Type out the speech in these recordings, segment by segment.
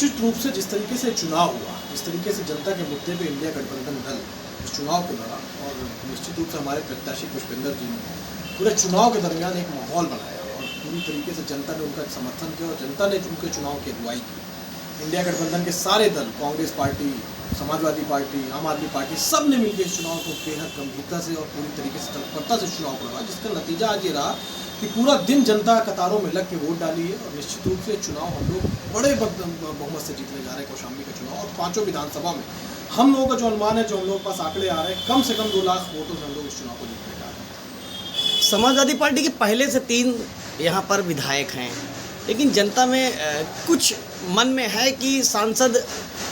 निश्चित रूप से जिस तरीके से चुनाव हुआ, जिस तरीके से जनता के मुद्दे पे इंडिया गठबंधन दल इस चुनाव को लड़ा और निश्चित रूप से हमारे प्रत्याशी पुष्पेंद्र जी ने पूरे चुनाव के दरमियान एक माहौल बनाया और पूरी तरीके से जनता ने उनका समर्थन किया और जनता ने उनके चुनाव की अगुवाई की। इंडिया गठबंधन के सारे दल, कांग्रेस पार्टी, समाजवादी पार्टी, आम आदमी पार्टी, सब ने मिलकर इस चुनाव को बेहद गंभीरता से और पूरी तरीके से तत्परता से चुनाव को लड़ा, जिसका नतीजा आज ये रहा कि पूरा दिन जनता कतारों में लग के वोट डाली है और निश्चित रूप से चुनाव हम लोग बड़े बहुमत से जीतने जा रहे हैं। कौशाम्बी का चुनाव और 5 विधानसभा में हम लोगों का जो अनुमान है, जो हम लोगों के पास आंकड़े आ रहे हैं, कम से कम 2 लाख वोटों से हम लोग इस चुनाव को जीतने जा रहे हैं। समाजवादी पार्टी के पहले से 3 यहाँ पर विधायक हैं, लेकिन जनता में कुछ मन में है कि सांसद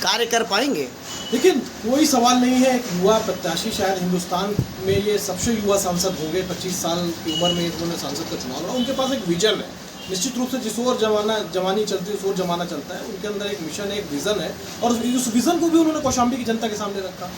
कार्य कर पाएंगे। लेकिन कोई सवाल नहीं है, एक युवा प्रत्याशी शायद हिंदुस्तान में ये सबसे युवा सांसद होंगे। 25 साल की उम्र में इन्होंने सांसद का चुनाव लड़ा। उनके पास एक विजन है, निश्चित रूप से जिस ओर जवानी चलती है उस ओर जमाना चलता है। उनके अंदर एक मिशन है, एक विज़न है और उस विज़न को भी उन्होंने कौशाम्बी की जनता के सामने रखा।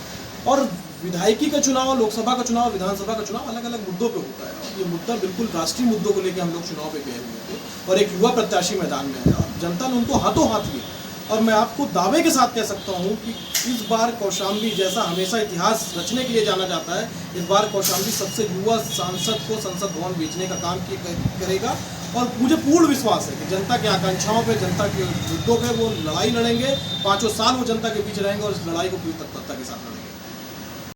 और विधायकी का चुनाव, लोकसभा का चुनाव, विधानसभा का चुनाव अलग अलग मुद्दों पे होता है। ये मुद्दा बिल्कुल राष्ट्रीय मुद्दों को लेकर हम लोग चुनाव पे गए हुए थे और एक युवा प्रत्याशी मैदान में है और जनता ने उनको हाथों हाथ लिया। और मैं आपको दावे के साथ कह सकता हूं कि इस बार कौशाम्बी, जैसा हमेशा इतिहास रचने के लिए जाना जाता है, इस बार कौशाम्बी सबसे युवा सांसद को संसद भवन भेजने का काम करेगा। और मुझे पूर्ण विश्वास है कि जनता की आकांक्षाओं पे, जनता के मुद्दों पे वो लड़ाई लड़ेंगे। 5 साल वो जनता के बीच रहेंगे और इस लड़ाई को पूरी तत्परता के साथ